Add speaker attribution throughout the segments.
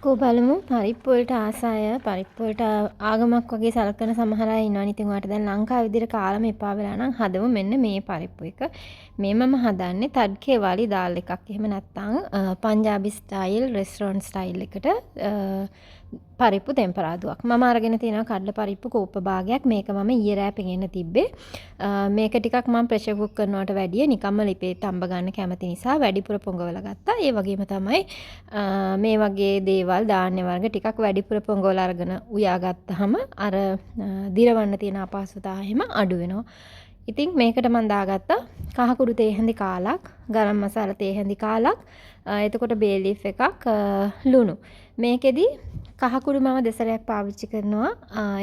Speaker 1: කෝ බලමු පරිප්පු වලට ආස අය පරිප්පු වලට ආගමක් වගේ සලකන සමහර අය ඉන්නවනේ. ඉතින් ඔයාලට දැන් ලංකාව විදිහට කාලම එපා වෙලා නම් හදමු මෙන්න මේ පරිප්පු එක. මේ මම හදන්නේ තඩ්කේ වාලි දාල් එකක්. එහෙම නැත්නම් පංජාබි ස්ටයිල් රෙස්ටොරන්ට් ස්ටයිල් එකට පරිප්පු තෙම්පරාදුවක්. මම අරගෙන තියෙනවා කඩල පරිප්පු කෝප්ප භාගයක්. මේක මම ඊයේ රෑ පෙඟෙන්න තිබ්බේ. මේක ටිකක් මම ප්‍රෙෂර් කුක් කරනවට වැඩිය නිකම්ම ලිපේ තඹ ගන්න කැමති නිසා වැඩිපුර පොඟවලා ගත්තා. ඒ වගේම තමයි මේ වගේ දේවල් ධාන්‍ය වර්ග ටිකක් වැඩිපුර පොඟවලා අරගෙන උයා ගත්තාම අර දිරවන්න තියෙන අපහසුතාවය එහෙම අඩු වෙනවා. ඉතින් මේකට මම දාගත්තා කහ කුඩු තේ හැඳි කාලක්, ගරම් මසාලා තේ හැඳි කාලක්, එතකොට බේ ලීෆ් එකක්, ලුණු. මේකෙදි කහ කුඩු මම දෙසරයක් පාවිච්චි කරනවා.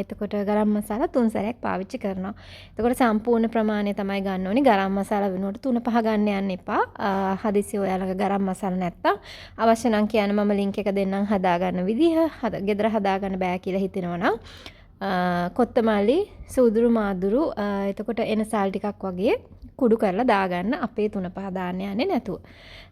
Speaker 1: එතකොට ගරම් මසාලා 3 සැරයක් පාවිච්චි කරනවා. එතකොට සම්පූර්ණ ප්‍රමාණය තමයි ගන්න ඕනි. ගරම් මසාලා වෙනුවට 3-5 ගන්න යන්න එපා. හදිසි ඔයාලගේ ගරම් මසාලා නැත්තම් අවශ්‍ය නම් කියන්න මම ලින්ක් එක දෙන්නම් හදාගන්න විදිහ. ගෙදර හදාගන්න බෑ කියලා හිතෙනවා නම් කොත්තමල්ලි, සූදුරු මාදුරු, එතකොට එනසාල් ටිකක් වගේ කුඩු කරලා දාගන්න අපේ 3-5 දාන්න යන්නේ නැතුව.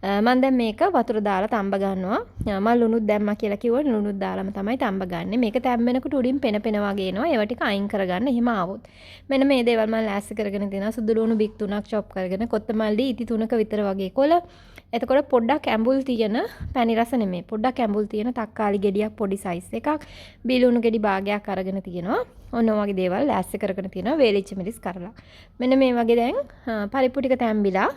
Speaker 1: මම දැන් මේක වතුර දාලා තඹ ගන්නවා. මම ලුණුත් දැම්මා කියලා කිව්වොත් ලුණුත් දාලාම තමයි තඹ ගන්නෙ. මේක තැම්බෙනකොට උඩින් පෙන වගේ එනවා. ඒවා ටික අයින් කරගන්න එහෙම ආවොත්. මෙන්න මේ දේවල් මම ලෑස්ති කරගෙන තියෙනවා. සුදු ලුණු බික් 3ක් chop කරගෙන, කොත්තමල්ලි ඉති 3ක විතර වගේ කොළ. එතකොට පොඩ්ඩක් ඇඹුල් තියෙන පැණි රස නෙමෙයි. පොඩ්ඩක් ඇඹුල් තියෙන තක්කාලි ගෙඩියක් පොඩි සයිස් එකක්. බීලුණු ගෙඩි භාගයක් අරගෙන තියෙනවා. ඔන්න වගේ දේවල් ලෑස්ති කරගෙන තියෙනවා වේලිච්ච මිරිස් කරලා. මෙන්න මේ වගේ දැන් පරිප්පු ටික තැම්බිලා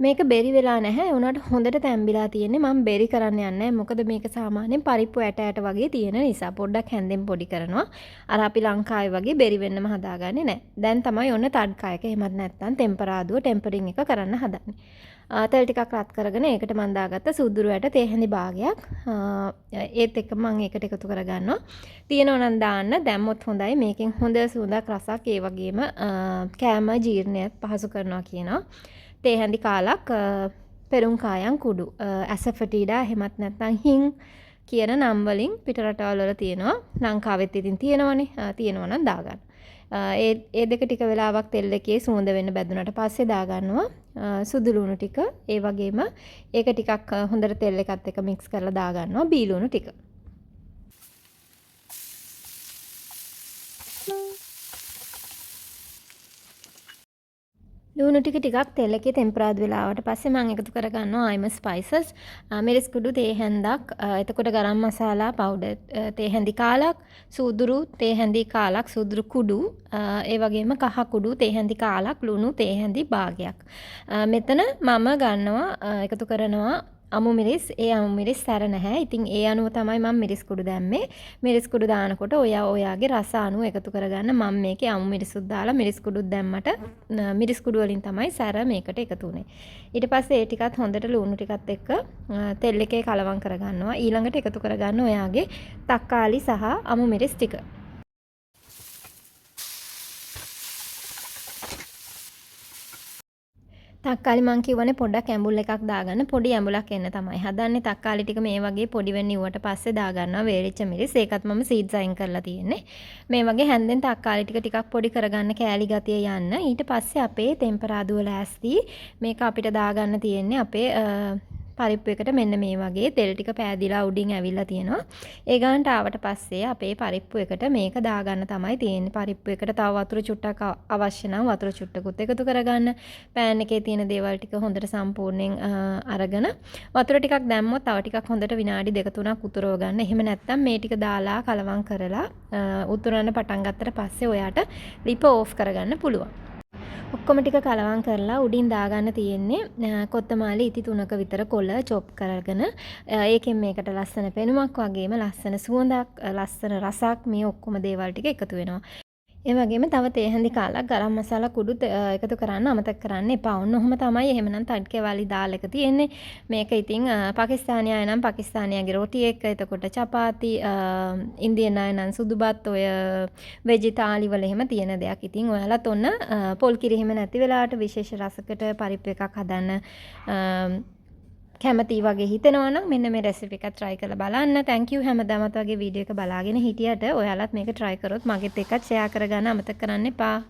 Speaker 1: මේක බෙරි වෙලා නැහැ. උනාට හොඳට තැම්බිලා තියෙන්නේ. මම බෙරි කරන්න යන්නේ නැහැ. මොකද මේක සාමාන්‍යයෙන් පරිප්පු ඇට වගේ තියෙන නිසා පොඩ්ඩක් හැන්දෙන් පොඩි කරනවා. අර අපි ලංකාවේ වගේ බෙරි වෙන්නම හදාගන්නේ නැහැ. දැන් තමයි ඔන්න තඩ්කායක එහෙමත් නැත්නම් ටෙම්පරාදුව ටෙම්පරින් එක කරන්න හදන්නේ. තෙල් ටිකක් රත් කරගෙන ඒකට මම දාගත්ත සුදුරු ඇට තේ හැඳි භාගයක්. ඒත් එක්ක මම ඒකට එකතු කරගන්නවා. තියෙනවා නම් දාන්න. දැම්මොත් හොඳයි. මේකෙන් හොඳ සුවඳක් රසක් ඒ වගේම කෑම ජීර්ණයත් පහසු කරනවා කියනවා. තේ හැඳි කාලක්, පෙරුම් කායන් කුඩු, ඇසෆටිඩා එහෙමත් නැත්නම් හිං කියන නම් වලින් පිට රටවල් වල තියෙනවා. ලංකාවෙත් ඉතින් තියෙනවනේ. තියෙනවා නම් දාගන්න. ඒ දෙක ටික වෙලාවක් තෙල් එකේ සුවඳ වෙන්න බැදුනට පස්සේ දාගන්නවා සුදු ලුණු ටික. ඒ වගේම ඒක ටිකක් හොඳට තෙල් එකත් එක්ක මික්ස් කරලා දාගන්නවා බී ලුණු ටික. ලුණු ටික ටිකක් තෙල් එකේ ටෙම්පරාදු වෙලාවට පස්සේ මම එකතු කරගන්නවා ආයිම ස්පයිසස්. මිරිස් කුඩු තේ හැන්දක්, එතකොට ගරම් මසාලා පවුඩර් තේ හැඳි කාලක්, සූදුරු තේ හැඳි කාලක්, සූදුරු කුඩු, ඒ වගේම කහ කුඩු තේ හැඳි කාලක්, ලුණු තේ හැඳි භාගයක්. මෙතන මම ගන්නවා එකතු කරනවා අමු මිරිස්. ඒ අමු මිරිස් සැර නැහැ. ඉතින් ඒ අනුව තමයි මම මිරිස් කුඩු දැම්මේ. මිරිස් කුඩු දානකොට ඔයාගේ රස අනුව එකතු කරගන්න. මම මේකේ අමු මිරිසුත් දාලා මිරිස් කුඩුත් දැම්මට මිරිස් කුඩු වලින් තමයි සැර මේකට එකතු වුනේ. ඊට පස්සේ ඒ ටිකත් හොඳට ලුණු ටිකත් එක්ක තෙල් එකේ කලවම් කරගන්නවා. ඊළඟට එකතු කරගන්න ඔයාගේ තක්කාලි සහ අමු මිරිස් ටික. තක්කාලි මං කියවනේ පොඩ්ඩක් ඇඹුල් එකක් දාගන්න. පොඩි ඇඹුලක් එන්න තමයි හදන්නේ. තක්කාලි ටික මේ වගේ පොඩි වෙන්න ඉුවට පස්සේ දාගන්නවා වේලිච්ච මිරිස්. ඒකත් මම සීඩ්ස් අයින් කරලා තියෙන්නේ. මේ වගේ හැන්දෙන් තක්කාලි ටික පොඩි කරගන්න කෑලි ගතිය යන්න. ඊට පස්සේ අපේ ටෙම්පරාදුව ලෑස්ති. මේක අපිට දාගන්න තියෙන්නේ අපේ පරිප්පු එකට මෙන්න මේ වගේ තෙල් ටික පෑදිලා උඩින් ඇවිල්ලා තියෙනවා. ඒ ගානට ආවට පස්සේ අපේ පරිප්පු එකට මේක දාගන්න තමයි තියෙන්නේ. පරිප්පු එකට තව වතුර චුට්ටක් අවශ්‍ය නම් වතුර චුට්ටකුත් එකතු කරගන්න. පෑන් එකේ තියෙන දේවල් ටික හොඳට සම්පූර්ණයෙන් අරගෙන වතුර ටිකක් දැම්මොත් තව ටිකක් හොඳට විනාඩි 2-3ක් උතුරව ගන්න. එහෙම නැත්නම් මේ ටික දාලා කලවම් කරලා උතුරන්න පටන් ගත්තට පස්සේ ඔයාට ලිප ඕෆ් කරගන්න පුළුවන්. ඔක්කොම ටික කලවම් කරලා උඩින් දාගන්න තියෙන්නේ කොත්තමාලි ඉති 3ක විතර කොළ chop කරගෙන ඒකෙන් මේකට ලස්සන පෙනුමක් වගේම ලස්සන සුවඳක් ලස්සන රසක් මේ ඔක්කොම දේවල් ටික එකතු වෙනවා. ඒ වගේම තව තේ හැඳි කාලක් ගරම් මසාලා කුඩු එකතු කරන්න අමතක කරන්න එපා. ඔන්න ඔහොම තමයි. එහෙමනම් තඩ්කේ වාලි දාල් එක තියෙන්නේ. මේක ඉතින් පාකිස්තානි අය නම් පාකිස්තානියාගේ රොටි එක, එතකොට චපාති, ඉන්දියන් අය නම් සුදු බත් ඔය වෙජි තාලි වල එහෙම තියෙන දෙයක්. ඉතින් ඔයාලත් ඔන්න පොල් කිරි එහෙම නැති වෙලාවට විශේෂ රසකට පරිප්පු එකක් හදන්න කැමති වගේ හිතෙනවා නම් මෙන්න මේ රෙසිපි එක try කරලා බලන්න. thank you හැමදාමත් වගේ වීඩියෝ එක බලාගෙන හිටියට ඔයාලත් මේක try කරොත් මගෙත් එක්කත් share කරගන්න අමතක කරන්න එපා.